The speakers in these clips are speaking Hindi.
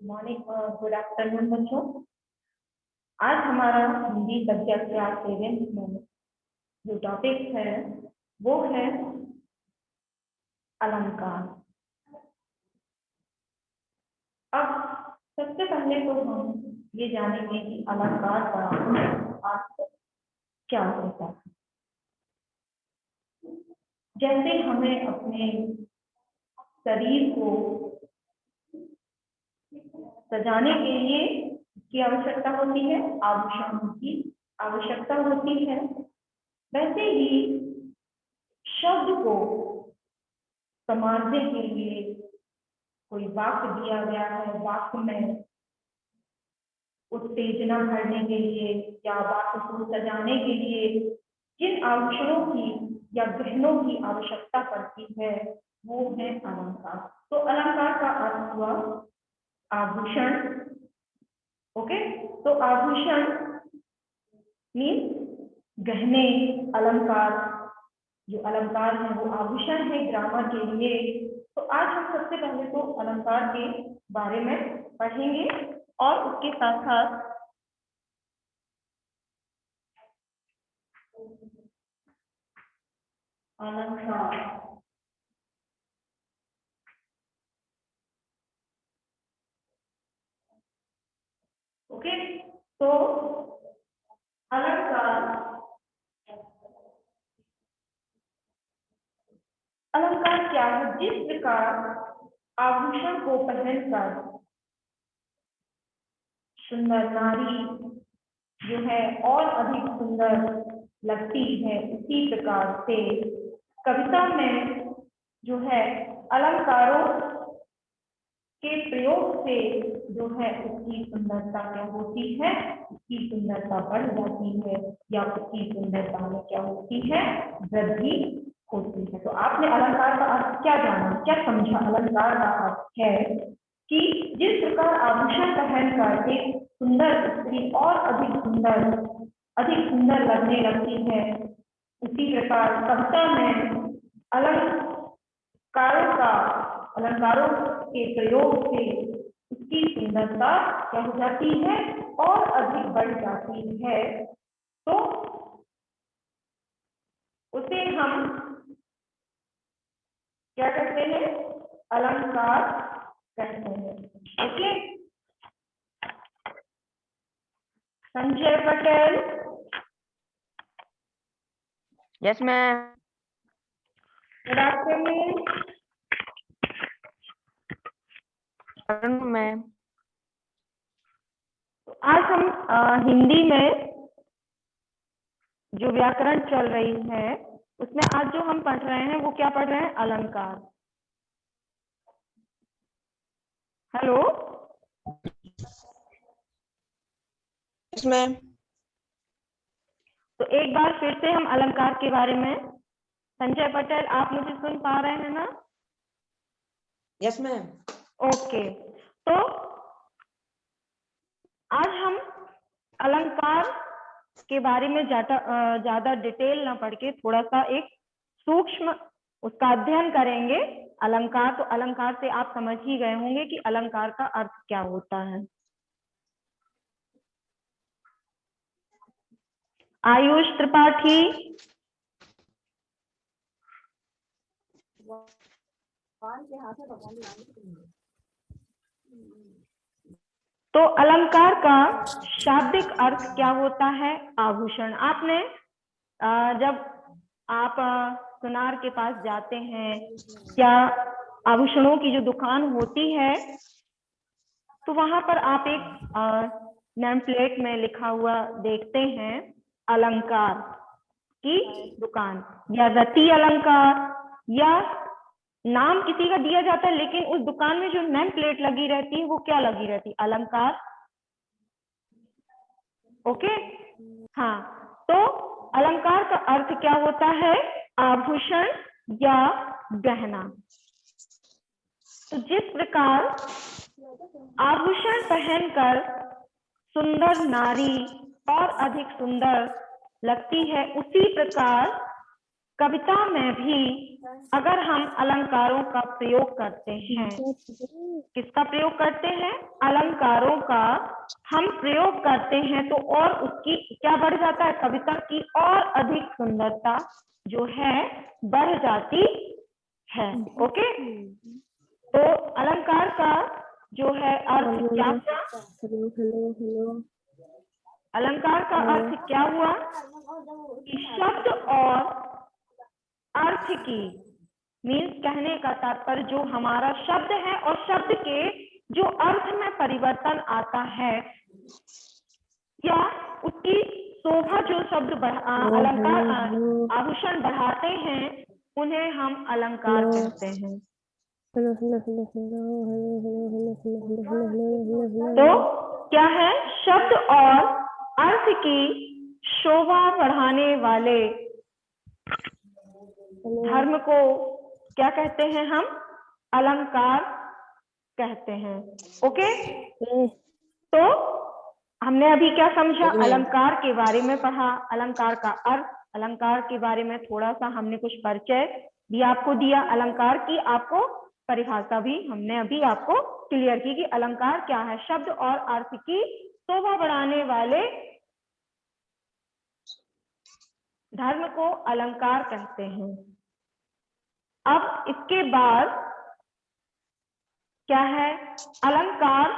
मॉर्निंग, गुड आफ्टरनून बच्चों। आज हमारा हिंदी सब्जेक्ट क्लास 7 में जो टॉपिक है वो है अलंकार। अब सबसे पहले तो हम ये जानेंगे कि अलंकार का अर्थ क्या होता है। जैसे हमें अपने शरीर को सजाने के लिए की आवश्यकता होती है, आभूषणों की आवश्यकता होती है, वैसे ही शब्द को संवारने के लिए कोई वाक्य दिया गया है, वाक्य में उत्तेजना भरने के लिए या वाक्य को सजाने के लिए जिन आभूषणों की या गहनों की आवश्यकता पड़ती है वो है अलंकार। तो अलंकार का अर्थ हुआ आभूषण। ओके, तो आभूषण मीन्स गहने, अलंकार। जो अलंकार है वो आभूषण है ग्रामर के लिए। तो आज हम सबसे पहले तो अलंकार के बारे में पढ़ेंगे और उसके साथ साथ अलंकार ओके। तो अलंकार क्या है? जिस प्रकार आभूषण को पहनकर सुंदर नारी जो है और अधिक सुंदर लगती है, उसी प्रकार से कविता में जो है अलंकारों के प्रयोग से जो है उसकी सुंदरता क्या होती है, उसकी सुंदरता बढ़ जाती है या उसकी सुंदरता में क्या होती है, वृद्धि होती है। तो आपने अलंकार का अर्थ क्या जाना, क्या समझा? अलंकार का अर्थ है कि जिस प्रकार आभूषण पहनकर एक सुंदर स्त्री और अधिक सुंदर लगने लगती है, उसी प्रकार कविता में अलंकारों के प्रयोग से उसकी सुंदरता क्या हो जाती है और अधिक बढ़ जाती है। तो उसे हम क्या कहते हैं? अलंकार कहते हैं। Okay, Sanjay Patel. Yes ma'am. Good afternoon ma'am. तो आज हम हिंदी में जो व्याकरण चल रही है उसमें आज जो हम पढ़ रहे हैं वो क्या पढ़ रहे हैं? अलंकार। Hello yes ma'am. तो एक बार फिर से हम अलंकार के बारे में, संजय पटेल आप मुझे सुन पा रहे हैं ना? Yes ma'am. ओके, तो आज हम अलंकार के बारे में ज्यादा डिटेल ना पढ़ के थोड़ा सा एक सूक्ष्म उसका अध्ययन करेंगे। अलंकार, तो अलंकार से आप समझ ही गए होंगे कि अलंकार का अर्थ क्या होता है। आयुष त्रिपाठी। तो अलंकार का शाब्दिक अर्थ क्या होता है? आभूषण। आपने जब आप सुनार के पास जाते हैं या आभूषणों की जो दुकान होती है तो वहां पर आप एक नेम प्लेट में लिखा हुआ देखते हैं अलंकार की दुकान या रति अलंकार, या नाम किसी का दिया जाता है लेकिन उस दुकान में जो नेम प्लेट लगी रहती है वो क्या लगी रहती है? अलंकार। ओके, हाँ। तो अलंकार का अर्थ क्या होता है? आभूषण या गहना। तो जिस प्रकार आभूषण पहनकर सुंदर नारी और अधिक सुंदर लगती है, उसी प्रकार कविता में भी अगर हम अलंकारों का प्रयोग करते हैं, किसका प्रयोग करते हैं? अलंकारों का हम प्रयोग करते हैं तो और उसकी क्या बढ़ जाता है? कविता की और अधिक सुंदरता जो है बढ़ जाती है। ओके, तो अलंकार का जो है अर्थ क्या हुआ? अलंकार का अर्थ क्या हुआ कि शब्द और अर्थ की, मीन्स कहने का तात्पर्य जो हमारा शब्द है और शब्द के जो अर्थ में परिवर्तन आता है या उसकी शोभा, जो शब्द अलंकार आभूषण बढ़ाते हैं उन्हें हम अलंकार कहते हैं। तो क्या है? शब्द और अर्थ की शोभा बढ़ाने वाले धर्म को क्या कहते हैं? हम अलंकार कहते हैं। ओके, तो हमने अभी क्या समझा? अलंकार के बारे में पढ़ा, अलंकार का अर्थ, अलंकार के बारे में थोड़ा सा हमने कुछ परिचय भी आपको दिया, अलंकार की आपको परिभाषा भी हमने अभी आपको क्लियर की कि अलंकार क्या है। शब्द और अर्थ की शोभा बढ़ाने वाले धर्म को अलंकार कहते हैं। अब इसके बाद क्या है? अलंकार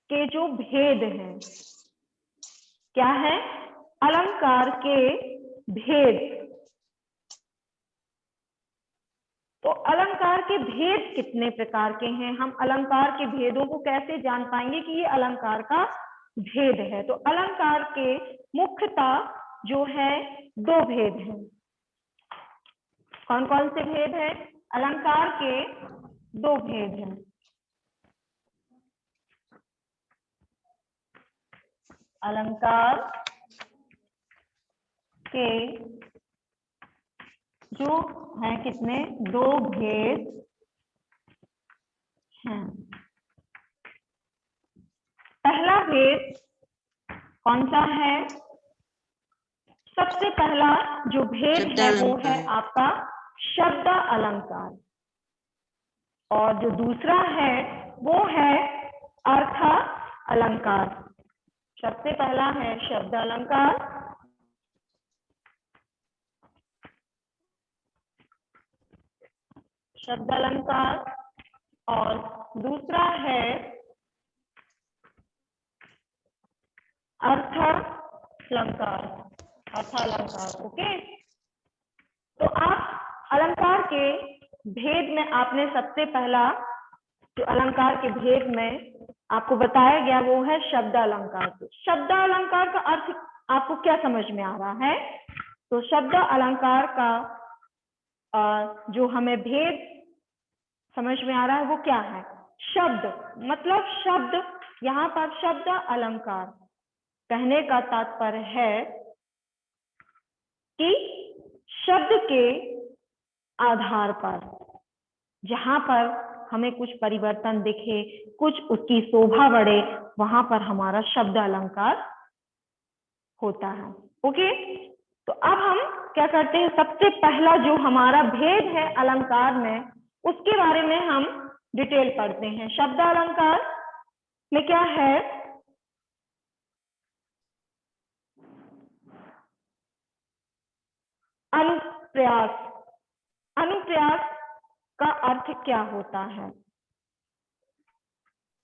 के जो भेद हैं, क्या है? अलंकार के भेद। तो अलंकार के भेद कितने प्रकार के हैं? हम अलंकार के भेदों को कैसे जान पाएंगे कि ये अलंकार का भेद है? तो अलंकार के मुख्यतः जो है दो भेद हैं। कौन कौन से भेद हैं? अलंकार के दो भेद हैं। अलंकार के जो है कितने? दो भेद हैं। पहला भेद कौन सा है? सबसे पहला जो भेद है वो है आपका शब्द अलंकार, और जो दूसरा है वो है अर्थ अलंकार। सबसे पहला है शब्द अलंकार, शब्द अलंकार, और दूसरा है अर्थ अलंकार, अर्थ अलंकार। ओके, तो आप अलंकार के भेद में आपने सबसे पहला जो अलंकार के भेद में आपको बताया गया वो है शब्द अलंकार। तो शब्द अलंकार का अर्थ आपको क्या समझ में आ रहा है? तो शब्द अलंकार का जो हमें भेद समझ में आ रहा है वो क्या है? शब्द मतलब शब्द, यहाँ पर शब्द अलंकार कहने का तात्पर्य है कि शब्द के आधार पर जहां पर हमें कुछ परिवर्तन दिखे, कुछ उसकी शोभा बढ़े, वहां पर हमारा शब्द अलंकार होता है। ओके, तो अब हम क्या करते हैं? सबसे पहला जो हमारा भेद है अलंकार में, उसके बारे में हम डिटेल पढ़ते हैं। शब्द अलंकार में क्या है? अनुप्रयास। अनुप्रयास का अर्थ क्या होता है?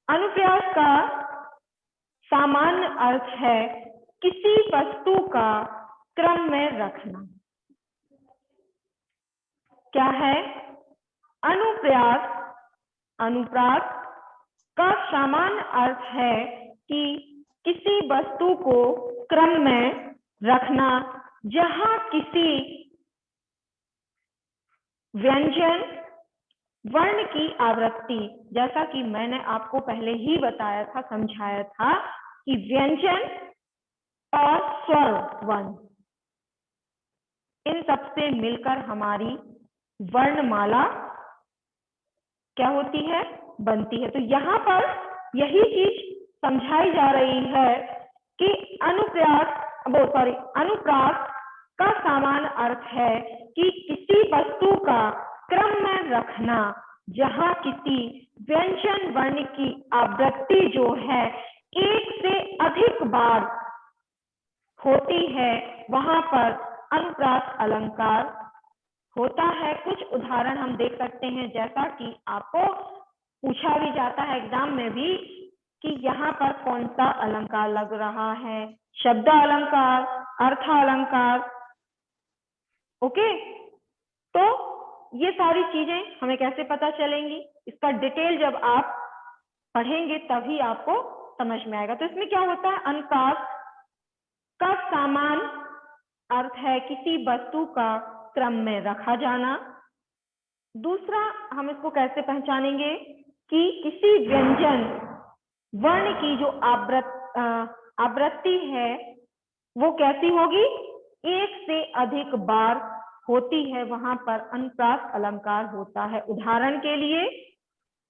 अनुप्रयास का सामान्य अर्थ है किसी वस्तु का क्रम में रखना। क्या है अनुप्रयास? अनुप्रास का सामान्य अर्थ है कि किसी वस्तु को क्रम में रखना जहां किसी व्यंजन वर्ण की आवृत्ति, जैसा कि मैंने आपको पहले ही बताया था, समझाया था कि व्यंजन और स्वर वर्ण इन सबसे मिलकर हमारी वर्णमाला क्या होती है? बनती है। तो यहाँ पर यही चीज समझाई जा रही है कि अनुप्रास का सामान्य अर्थ है कि किसी वस्तु का क्रम में रखना, जहां किसी व्यंजन वर्ण की आवृत्ति जो है एक से अधिक बार होती है, वहां पर अनुप्रास अलंकार होता है। कुछ उदाहरण हम देख सकते हैं, जैसा कि आपको पूछा भी जाता है एग्जाम में भी कि यहाँ पर कौन सा अलंकार लग रहा है, शब्द अलंकार, अर्थ अलंकार। ओके, तो ये सारी चीजें हमें कैसे पता चलेंगी, इसका डिटेल जब आप पढ़ेंगे तभी आपको समझ में आएगा। तो इसमें क्या होता है, अनुप्रास का सामान्य अर्थ है किसी वस्तु का क्रम में रखा जाना। दूसरा, हम इसको कैसे पहचानेंगे कि किसी व्यंजन वर्ण की जो आवृत्ति है वो कैसी होगी, एक से अधिक बार होती है, वहां पर अनुप्रास अलंकार होता है। उदाहरण के लिए,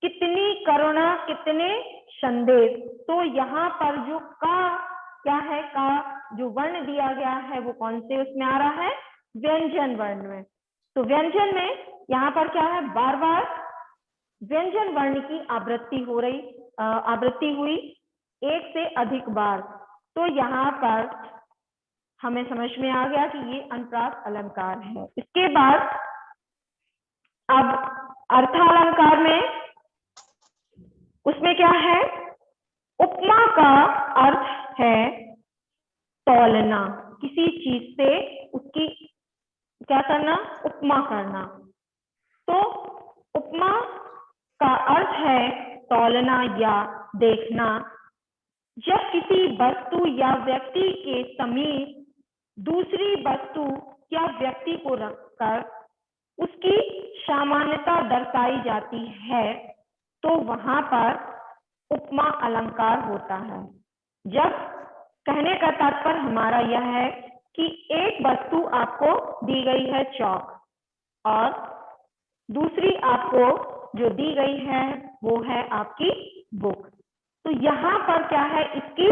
कितनी करुणा कितने संदेश, तो यहाँ पर जो का क्या है, का जो वर्ण दिया गया है वो कौन से उसमें आ रहा है, व्यंजन वर्ण में। तो व्यंजन में यहाँ पर क्या है, बार बार व्यंजन वर्ण की आवृत्ति हुई एक से अधिक बार, तो यहाँ पर हमें समझ में आ गया कि ये अनुप्रास अलंकार है। इसके बाद अब अर्थालंकार में, उसमें क्या है, उपमा का अर्थ है तौलना, किसी चीज से उसकी क्या करना, उपमा करना। तो उपमा का अर्थ है तौलना या देखना। जब किसी वस्तु या व्यक्ति के समीप दूसरी वस्तु या व्यक्ति को रखकर उसकी सामान्यता दर्शाई जाती है, तो वहां पर उपमा अलंकार होता है। जब कहने का तात्पर्य हमारा यह है कि एक वस्तु आपको दी गई है चौक, और दूसरी आपको जो दी गई है वो है आपकी बुक, तो यहाँ पर क्या है, इसकी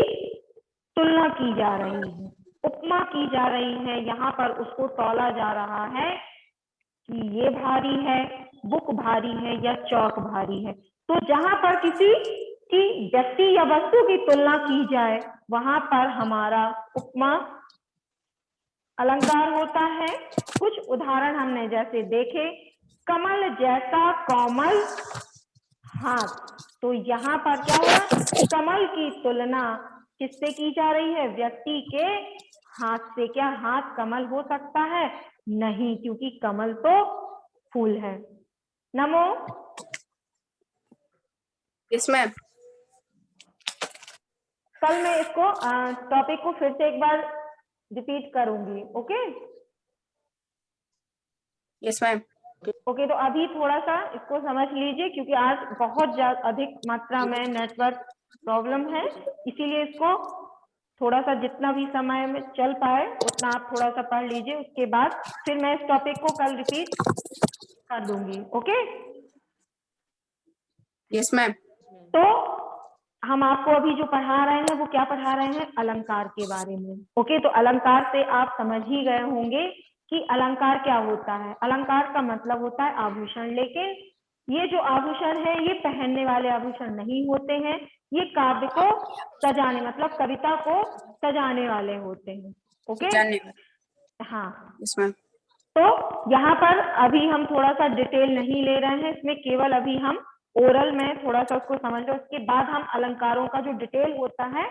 तुलना की जा रही है, उपमा की जा रही है। यहाँ पर उसको तौला जा रहा है कि ये भारी है, बुक भारी है या चौक भारी है। तो जहां पर किसी की व्यक्ति या वस्तु की तुलना की जाए, वहां पर हमारा उपमा अलंकार होता है। कुछ उदाहरण हमने जैसे देखे, कमल जैसा कोमल हाथ, तो यहाँ पर क्या हुआ, कमल की तुलना किससे की जा रही है, व्यक्ति के हाथ से। क्या हाथ कमल हो सकता है, नहीं, क्योंकि कमल तो फूल है। नमो, यस मैम। कल मैं इसको टॉपिक को फिर से एक बार रिपीट करूंगी। Okay yes ma'am. ओके, तो अभी थोड़ा सा इसको समझ लीजिए, क्योंकि आज बहुत अधिक मात्रा में नेटवर्क प्रॉब्लम है, इसीलिए इसको थोड़ा सा जितना भी समय में चल पाए उतना आप थोड़ा सा पढ़ लीजिए। उसके बाद फिर मैं इस टॉपिक को कल रिपीट कर दूंगी। Okay yes ma'am. तो हम आपको अभी जो पढ़ा रहे हैं वो क्या पढ़ा रहे हैं, अलंकार के बारे में। ओके, तो अलंकार से आप समझ ही गए होंगे कि अलंकार क्या होता है। अलंकार का मतलब होता है आभूषण, लेकिन ये जो आभूषण है ये पहनने वाले आभूषण नहीं होते हैं, ये काव्य को सजाने मतलब कविता को सजाने वाले होते हैं। ओके हाँ, यस मैम। तो यहाँ पर अभी हम थोड़ा सा डिटेल नहीं ले रहे हैं, इसमें केवल अभी हम ओरल में थोड़ा सा उसको समझ लो। उसके बाद हम अलंकारों का जो डिटेल होता है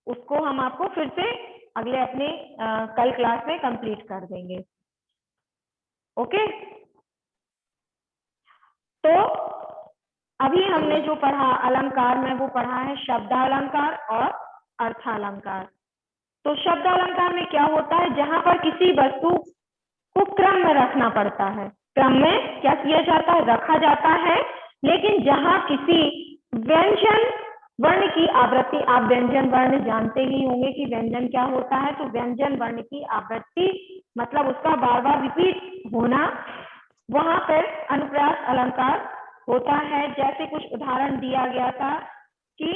उसको हम आपको फिर से अगले अपने कल क्लास में कंप्लीट कर देंगे। ओके, तो अभी हमने जो पढ़ा अलंकार में वो पढ़ा है शब्दालंकार और अर्थालंकार। तो शब्दालंकार में क्या होता है, जहां पर किसी वस्तु को क्रम में रखना पड़ता है, क्रम में क्या किया जाता है, रखा जाता है। लेकिन जहां किसी व्यंजन वर्ण की आवृत्ति, आप व्यंजन वर्ण जानते ही होंगे कि व्यंजन क्या होता है, तो व्यंजन वर्ण की आवृत्ति मतलब उसका बार बार रिपीट होना, वहां पर अनुप्रास अलंकार होता है। जैसे कुछ उदाहरण दिया गया था कि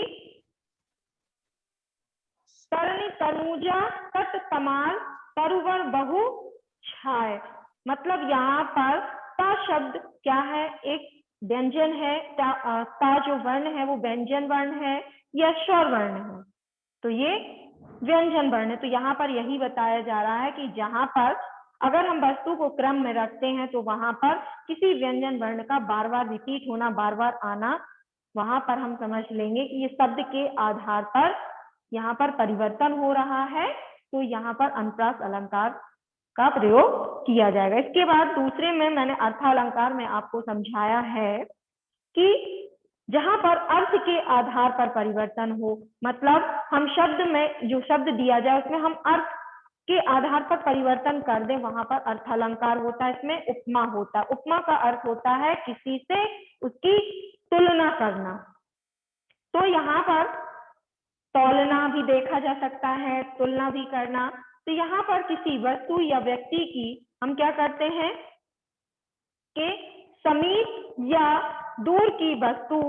तरणी तनुजा तट तमाल तरुवर्ण बहु छाय, मतलब यहाँ पर ता शब्द क्या है, एक व्यंजन है, ता जो वर्ण है वो व्यंजन वर्ण है या स्वर वर्ण है, तो ये व्यंजन वर्ण है। तो यहाँ पर यही बताया जा रहा है कि जहां पर अगर हम वस्तु को क्रम में रखते हैं तो वहां पर किसी व्यंजन वर्ण का बार बार रिपीट होना, बार बार आना, वहां पर हम समझ लेंगे कि ये शब्द के आधार पर यहाँ पर परिवर्तन हो रहा है, तो यहाँ पर अनुप्रास अलंकार का प्रयोग किया जाएगा। इसके बाद दूसरे में मैंने अर्थालंकार में आपको समझाया है कि जहां पर अर्थ के आधार पर परिवर्तन हो, मतलब हम शब्द में जो शब्द दिया जाए उसमें हम अर्थ के आधार पर परिवर्तन कर दें, वहां पर अर्थालंकार होता है। इसमें उपमा होता है। उपमा का अर्थ होता है किसी से उसकी तुलना करना। तो यहाँ पर तौलना भी देखा जा सकता है, तुलना भी करना। तो यहाँ पर किसी वस्तु या व्यक्ति की हम क्या करते हैं कि समीप या दूर की वस्तु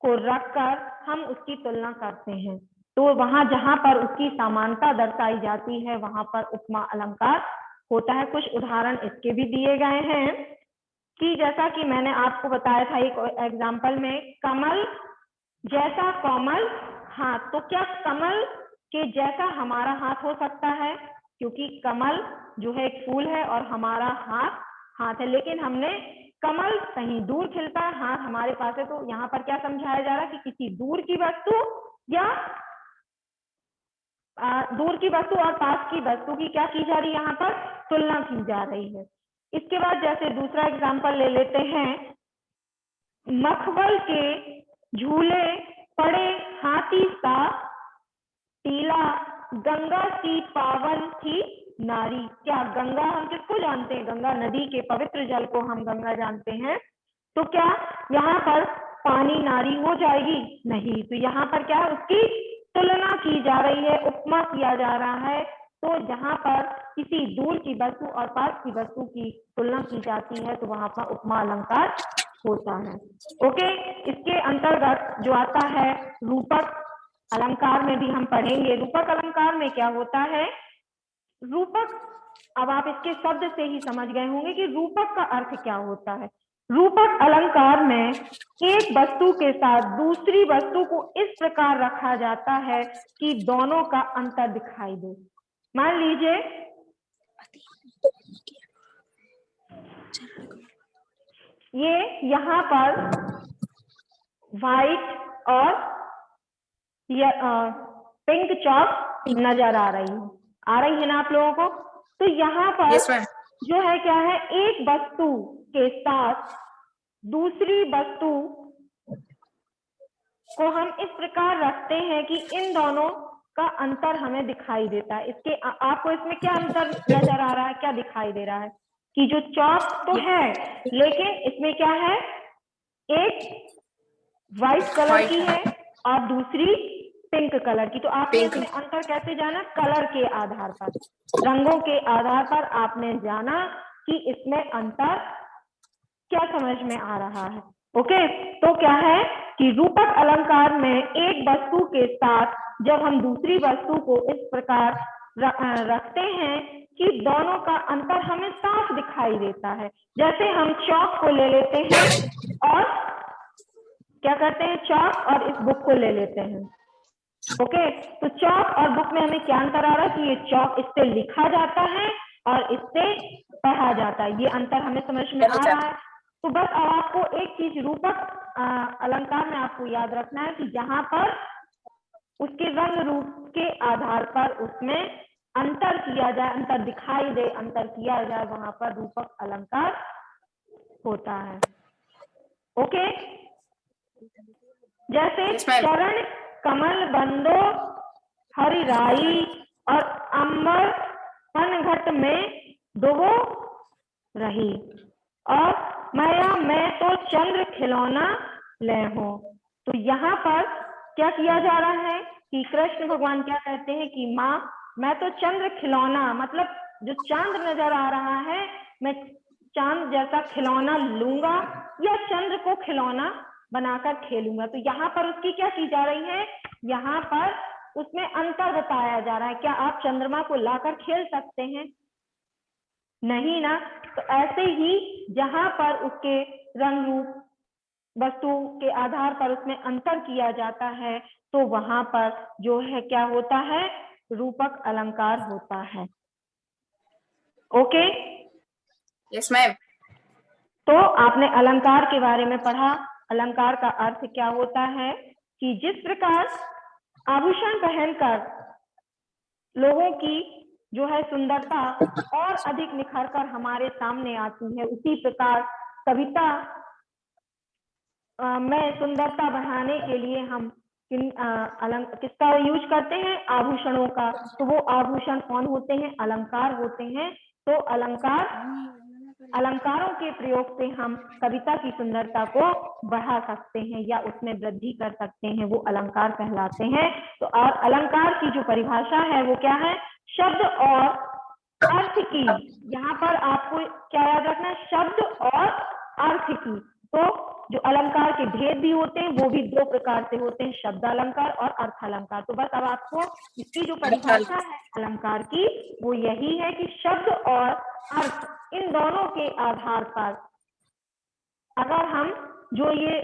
को रखकर हम उसकी तुलना करते हैं, तो वहां जहां पर उसकी समानता दर्शाई जाती है वहां पर उपमा अलंकार होता है। कुछ उदाहरण इसके भी दिए गए हैं कि जैसा कि मैंने आपको बताया था एक एग्जाम्पल में, कमल जैसा कोमल हाथ, तो क्या कमल के जैसा हमारा हाथ हो सकता है, क्योंकि कमल जो है एक फूल है और हमारा हाथ है, लेकिन हमने कमल कहीं दूर खिलता है, हाथ हमारे पास है। तो यहाँ पर क्या समझाया जा रहा है कि किसी दूर की वस्तु या दूर की वस्तु और पास की वस्तु की क्या की जा रही है, यहाँ पर तुलना की जा रही है। इसके बाद जैसे दूसरा एग्जाम्पल ले लेते हैं, मखमल के झूले पड़े हाथी सा टीला, गंगा सी पावन थी नारी। क्या गंगा हम किसको जानते हैं, गंगा नदी के पवित्र जल को हम गंगा जानते हैं। तो क्या यहाँ पर पानी नारी हो जाएगी, नहीं, तो यहाँ पर क्या उसकी तुलना की जा रही है, उपमा किया जा रहा है। तो जहां पर किसी दूर की वस्तु और पास की वस्तु की तुलना की जाती है तो वहां पर उपमा अलंकार होता है। ओके, इसके अंतर्गत जो आता है रूपक अलंकार में भी हम पढ़ेंगे। रूपक अलंकार में क्या होता है, रूपक, अब आप इसके शब्द से ही समझ गए होंगे कि रूपक का अर्थ क्या होता है। रूपक अलंकार में एक वस्तु के साथ दूसरी वस्तु को इस प्रकार रखा जाता है कि दोनों का अंतर दिखाई दे। मान लीजिए ये यहाँ पर व्हाइट और पिंक चॉक नजर आ रही है ना आप लोगों को। तो यहाँ पर Yes, ma'am. जो है क्या है, एक वस्तु के साथ दूसरी वस्तु को हम इस प्रकार रखते हैं कि इन दोनों का अंतर हमें दिखाई देता है। इसके आपको इसमें क्या अंतर नजर आ रहा है, क्या दिखाई दे रहा है कि जो चॉक तो है लेकिन इसमें क्या है, एक व्हाइट कलर की है और दूसरी पिंक कलर की। तो आपने इसमें अंतर कैसे जाना, कलर के आधार पर, रंगों के आधार पर आपने जाना कि इसमें अंतर क्या समझ में आ रहा है। ओके, तो क्या है कि रूपक अलंकार में एक वस्तु के साथ जब हम दूसरी वस्तु को इस प्रकार रखते हैं कि दोनों का अंतर हमें साफ दिखाई देता है। जैसे हम चौक को ले लेते हैं और क्या करते हैं, चौक और इस बुक को ले लेते हैं। ओके, तो चौक और बुक में हमें क्या अंतर आ रहा है कि ये चौक इससे लिखा जाता है और इससे पढ़ा जाता है, ये अंतर हमें समझ में आ रहा है। तो बस अब आपको एक चीज रूपक अलंकार में आपको याद रखना है कि जहां पर उसके रंग रूप के आधार पर उसमें अंतर किया जाए, अंतर दिखाई दे, अंतर किया जाए, वहां पर रूपक अलंकार होता है। ओके, जैसे चरण कमल बंदो हरि राई और अंबर पनघट में डुबो रही और मैं तो चंद्र खिलौना ले हो। तो यहाँ पर क्या किया जा रहा है कि कृष्ण भगवान क्या कहते हैं कि माँ मैं तो चंद्र खिलौना, मतलब जो चांद नजर आ रहा है मैं चांद जैसा खिलौना लूंगा या चंद्र को खिलौना बनाकर खेलूंगा। तो यहाँ पर उसकी क्या की जा रही है, यहाँ पर उसमें अंतर बताया जा रहा है। क्या आप चंद्रमा को लाकर खेल सकते हैं? नहीं ना। तो ऐसे ही जहां पर उसके रंग रूप वस्तु के आधार पर उसमें अंतर किया जाता है, तो वहां पर जो है क्या होता है, रूपक अलंकार होता है। Okay, yes ma'am. तो आपने अलंकार के बारे में पढ़ा। अलंकार का अर्थ क्या होता है कि जिस प्रकार आभूषण पहनकर लोगों की जो है सुंदरता और अधिक निखर कर हमारे सामने आती है, उसी प्रकार कविता में सुंदरता बढ़ाने के लिए हम किसका यूज करते हैं? आभूषणों का। तो वो आभूषण कौन होते हैं? अलंकार होते हैं। तो अलंकारों के प्रयोग से हम कविता की सुंदरता को बढ़ा सकते हैं या उसमें वृद्धि कर सकते हैं, वो अलंकार कहलाते हैं। तो और अलंकार की जो परिभाषा है वो क्या है? शब्द और अर्थ की। यहाँ पर आपको क्या याद रखना है? शब्द और अर्थ की। तो जो अलंकार के भेद भी होते हैं वो भी दो प्रकार से होते हैं, शब्द अलंकार और अर्थ अलंकार। तो बस अब आपको इसकी जो परिभाषा है अलंकार की वो यही है कि शब्द और अर्थ इन दोनों के आधार पर अगर हम जो ये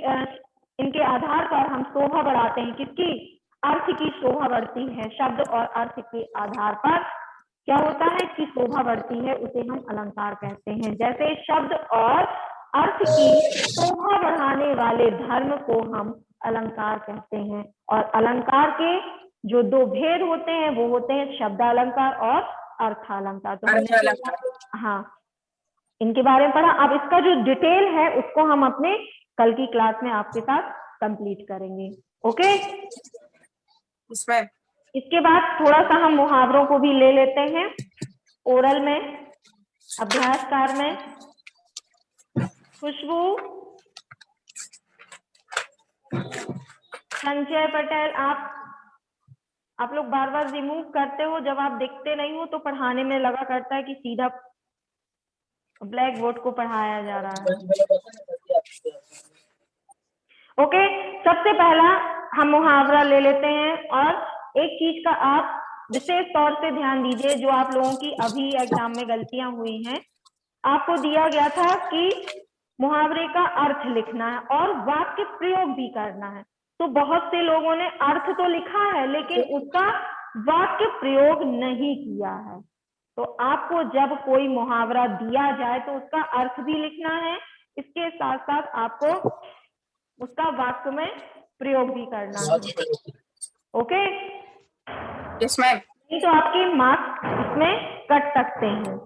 इनके आधार पर हम शोभा बढ़ाते हैं, किसकी? अर्थ की शोभा बढ़ती है। शब्द और अर्थ के आधार पर क्या होता है कि शोभा बढ़ती है, उसे हम अलंकार कहते हैं। जैसे शब्द और अर्थ की शोभा बढ़ाने वाले धर्म को हम अलंकार कहते हैं। और अलंकार के जो दो भेद होते हैं वो होते हैं शब्द अलंकार और अर्थ अलंकार। तो हमने हाँ इनके बारे में पढ़ा। अब इसका जो डिटेल है उसको हम अपने कल की क्लास में आपके साथ कंप्लीट करेंगे। ओके, इसके बाद थोड़ा सा हम मुहावरों को भी ले लेते हैं ओरल में, अभ्यासकार में। खुशबू, संजय पटेल, आप लोग बार बार रिमूव करते हो, जब आप दिखते नहीं हो तो पढ़ाने में लगा करता है कि सीधा ब्लैक बोर्ड को पढ़ाया जा रहा है। ओके, सबसे पहला हम मुहावरा ले लेते हैं। और एक चीज का आप विशेष तौर से ध्यान दीजिए, जो आप लोगों की अभी एग्जाम में गलतियां हुई हैं। आपको दिया गया था कि मुहावरे का अर्थ लिखना है और वाक्य प्रयोग भी करना है। तो बहुत से लोगों ने अर्थ तो लिखा है लेकिन उसका वाक्य प्रयोग नहीं किया है। तो आपको जब कोई मुहावरा दिया जाए तो उसका अर्थ भी लिखना है, इसके साथ साथ आपको उसका वाक्य में प्रयोग भी करना है। Okay, yes ma'am. नहीं तो आपके मार्क्स इसमें कट सकते हैं।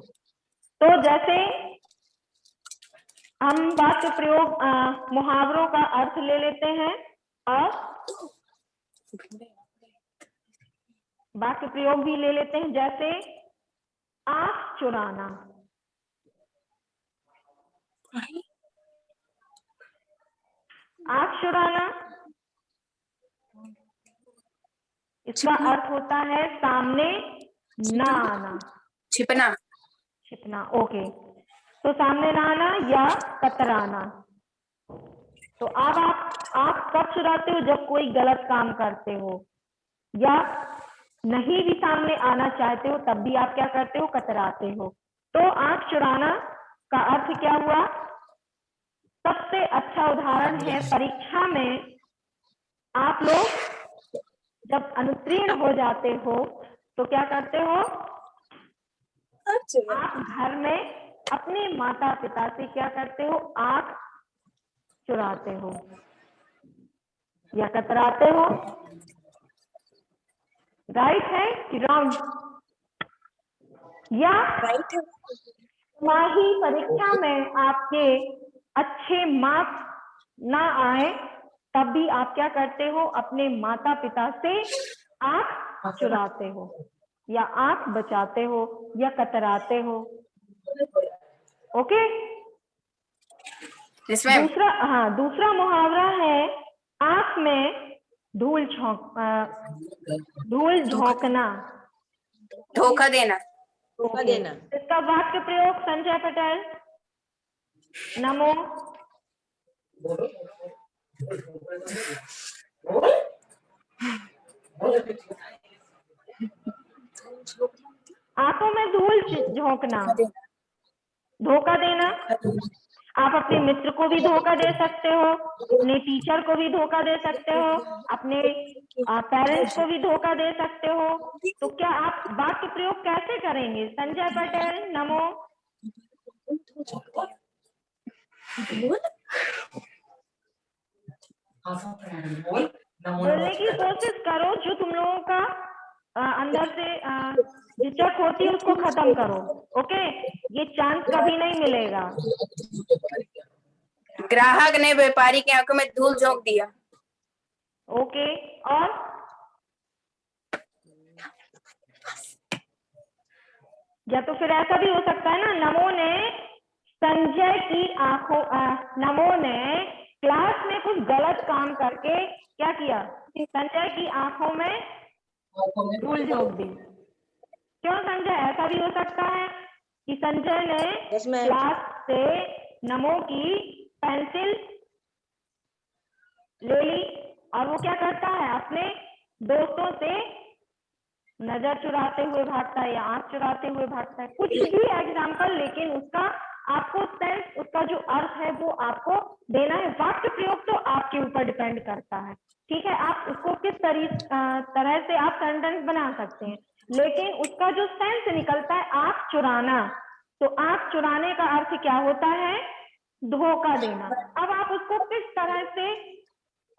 तो जैसे हम वाक्य प्रयोग मुहावरों का अर्थ ले लेते हैं और वाक्य प्रयोग भी ले लेते हैं। जैसे आंख चुराना, आंख चुराना इसका अर्थ होता है सामने ना आना, छिपना। छिपना। ओके, तो सामने ना आना या कतराना। तो अब आप कब चुराते हो? जब कोई गलत काम करते हो या नहीं भी सामने आना चाहते हो तब भी आप क्या करते हो? कतराते हो। तो आंख चुराना का अर्थ क्या हुआ? सबसे अच्छा उदाहरण है परीक्षा में आप लोग जब अनुत्तीर्ण हो जाते हो तो क्या करते हो? आप घर में अपने माता पिता से क्या करते हो? आंख चुराते हो या कतराते हो। राइट है कि रॉन्ग? या तिमाही परीक्षा में आपके अच्छे मार्क्स ना आए तब भी आप क्या करते हो? अपने माता पिता से आंख चुराते हो या आंख बचाते हो या कतराते हो। ओके, दूसरा मुहावरा है आंख में धूल झोंकना, धोखा देना। धोखा देना। इसका वाक्य प्रयोग संजय पटेल। नमो। झोंकना, धोखा देना, धोखा देना। धोखा देना, आप अपने मित्र को भी धोखा दे सकते हो, अपने टीचर को भी धोखा दे सकते हो, अपने पेरेंट्स को भी धोखा दे सकते हो। तो क्या आप वाक्य प्रयोग कैसे करेंगे? संजय पटेल, नमो। बोलने की कोशिश करो, जो तुम लोगों का अंदर से झिझक होती है उसको खत्म करो। ओके, ये चांस कभी नहीं मिलेगा। ग्राहक ने व्यापारी की आंखों में धूल झोंक दिया। ओके, और या तो फिर ऐसा भी हो सकता है ना, नमो ने संजय की आंखों नमो ने क्लास में कुछ गलत काम करके क्या किया? संजय की आंखों में धूल झोंक दी। क्यों संजय? ऐसा भी हो सकता है कि संजय ने Yes, ma'am. क्लास से नमो की पेंसिल ले ली और वो क्या करता है? अपने दोस्तों से नजर चुराते हुए भागता है या आंख चुराते हुए भागता है, कुछ भी एग्जाम्पल, लेकिन उसका आपको सेंस, उसका जो अर्थ है वो आपको देना है। वाक्य प्रयोग तो आपके ऊपर डिपेंड करता है, ठीक है? आप उसको किस तरह से आप सेंटेंस बना सकते हैं, लेकिन उसका जो सेंस निकलता है आंख चुराना, तो आंख चुराने का अर्थ क्या होता है? धोखा देना। अब आप उसको किस तरह से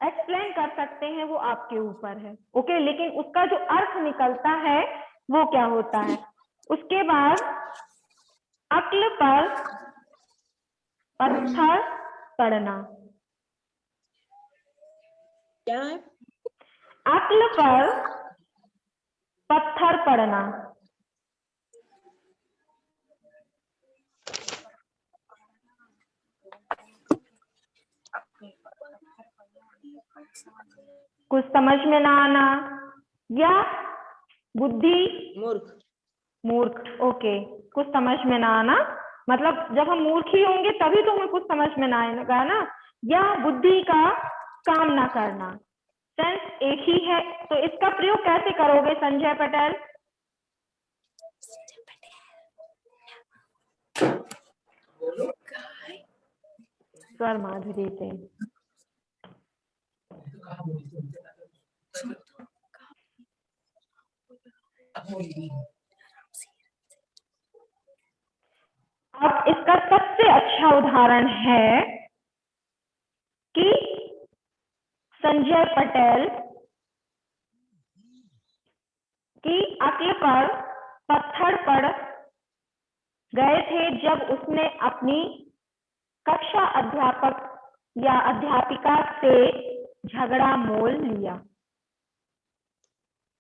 एक्सप्लेन कर सकते हैं वो आपके ऊपर है। ओके, लेकिन उसका जो अर्थ निकलता है वो क्या होता है? उसके बाद अक्ल पर पत्थर पड़ना। क्या है? अक्ल पर पत्थर पड़ना। कुछ समझ में ना आना या बुद्धि मूर्ख। मूर्ख। ओके, कुछ समझ में ना आना मतलब जब हम मूर्ख ही होंगे तभी तो हमें कुछ समझ में ना आएगा ना। या बुद्धि का काम ना करना, सेंस एक ही है। तो इसका प्रयोग कैसे करोगे संजय पटेल? स्वर माधुरी से। अब इसका सबसे अच्छा उदाहरण है कि संजय पटेल की अक्ल पर पत्थर पड़ गए थे जब उसने अपनी कक्षा अध्यापक या अध्यापिका से झगड़ा मोल लिया।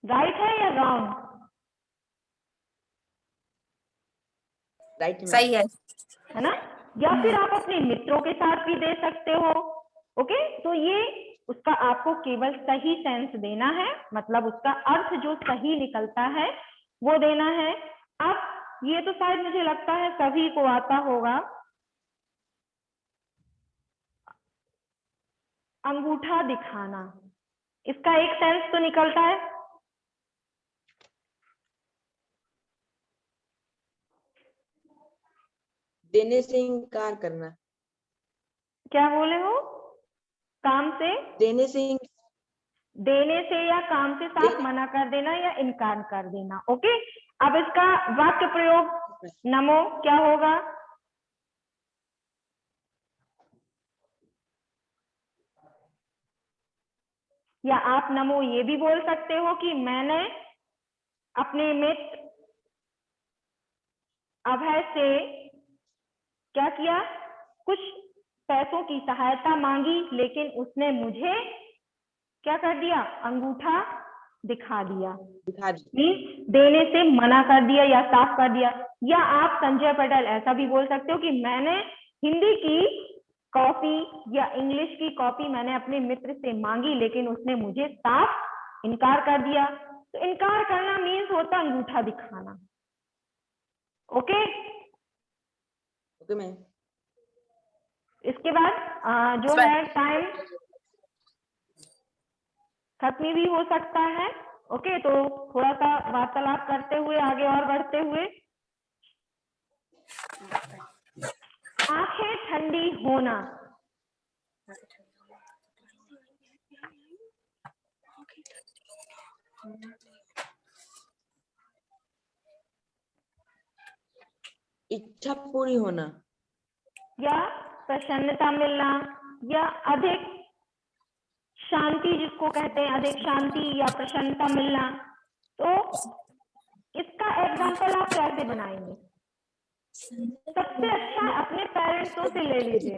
राइट है या रॉन्ग? राइट में। सही है ना? या फिर आप अपने मित्रों के साथ भी दे सकते हो। ओके, तो ये उसका आपको केवल सही सेंस देना है, मतलब उसका अर्थ जो सही निकलता है वो देना है। अब ये तो शायद मुझे लगता है सभी को आता होगा, अंगूठा दिखाना। इसका एक सेंस तो निकलता है। देने से इनकार करना। क्या बोले हो? काम से? देने से देने से या काम से साफ मना कर देना या इनकार कर देना। ओके, अब इसका वाक्य प्रयोग नमो क्या होगा? या आप नमो ये भी बोल सकते हो कि मैंने अपने मित्र अभय से क्या किया? कुछ पैसों की सहायता मांगी, लेकिन उसने मुझे क्या कर दिया? अंगूठा दिखा दिया। मीन्स देने से मना कर दिया या साफ कर दिया। या आप संजय पटेल ऐसा भी बोल सकते हो कि मैंने हिंदी की कॉपी या इंग्लिश की कॉपी मैंने अपने मित्र से मांगी, लेकिन उसने मुझे साफ इनकार कर दिया। तो इनकार करना मीन्स होता अंगूठा दिखाना। Okay, okay ma'am. इसके बाद जो है टाइम खत्म भी हो सकता है। ओके, तो थोड़ा सा वार्तालाप करते हुए आगे और बढ़ते हुए आंखें ठंडी होना, इच्छा पूरी होना, या प्रसन्नता मिलना, या अधिक शांति जिसको कहते हैं, अधिक शांति या प्रसन्नता मिलना। तो इसका एग्जाम्पल आप कैसे बनाएंगे? सबसे अच्छा अपने पेरेंट्सों से ले लीजिए।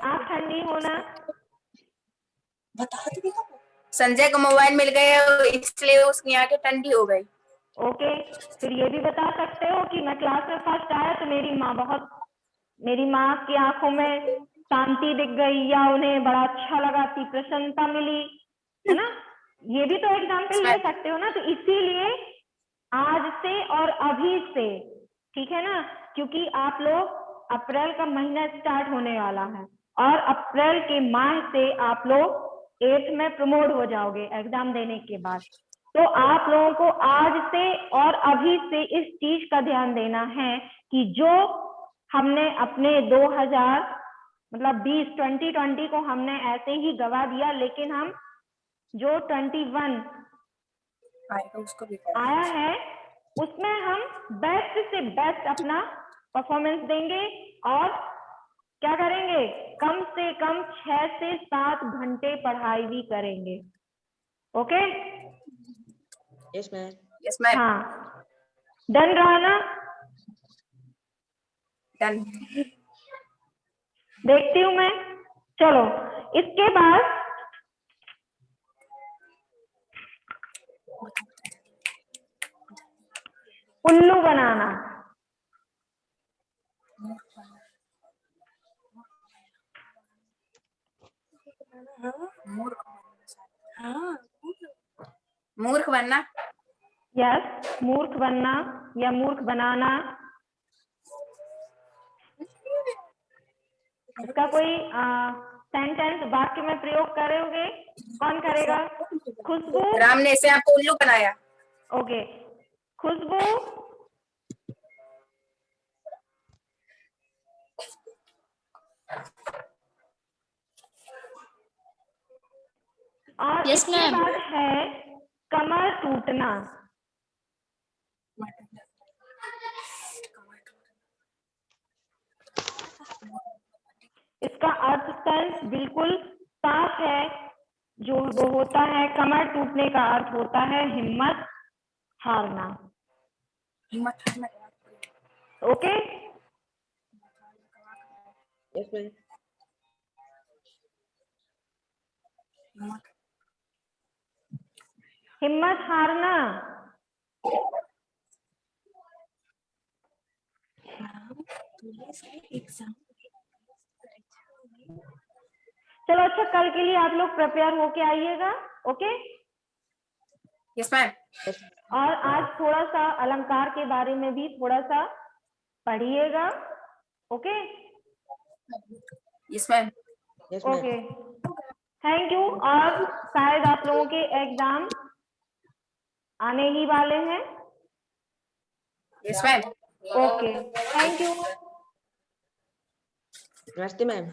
आँख ठंडी होना, संजय को मोबाइल मिल गया इसलिए उसकी आंखें ठंडी हो गई। ओके। फिर ये भी बता सकते हो कि मैं क्लास में फर्स्ट आया तो मेरी माँ की आंखों में शांति दिख गई, या उन्हें बड़ा अच्छा लगा थी, प्रसन्नता मिली, है ना? ये भी तो एग्जाम्पल ले सकते हो ना। तो इसीलिए आज से और अभी से, ठीक है ना, क्योंकि आप लोग अप्रैल का महीना स्टार्ट होने वाला है और अप्रैल के माह से आप लोग 8th में प्रमोट हो जाओगे एग्जाम देने के बाद। तो आप लोगों को आज से और अभी से इस चीज का ध्यान देना है कि जो हमने अपने 2020 को हमने ऐसे ही गवा दिया, लेकिन हम जो 21 उसको भी आया है उसमें हम बेस्ट से बेस्ट अपना परफॉर्मेंस देंगे और क्या करेंगे, कम से कम 6 से 7 घंटे पढ़ाई भी करेंगे। Okay? Yes ma'am, yes ma'am, हाँ, डन रहा ना? डन। देखती हूँ मैं। चलो, इसके बाद उल्लू बनाना। मूर्ख बनना, यस, मूर्ख बनना या मूर्ख बनाना। इसका कोई सेंटेंस वाक्य में प्रयोग करोगे? कौन करेगा? खुशबू। राम ने इसे आपको उल्लू बनाया। ओके, खुशबू और Yes, इसके ma'am. बाद है कमर टूटना। इसका अर्थ सेंस बिल्कुल साफ है। जो वो होता है, कमर टूटने का अर्थ होता है हिम्मत हारना। ओके? यस मैम, हिम्मत हारना। चलो अच्छा, कल के लिए आप लोग प्रिपेयर होके आइएगा। ओके? यस मैम, और आज थोड़ा सा अलंकार के बारे में भी थोड़ा सा पढ़िएगा। Okay? Yes ma'am, yes ma'am. Okay, thank you. और शायद आप लोगों के एग्जाम आने ही वाले हैं। Yes ma'am. Okay, thank you. नमस्ते मैम।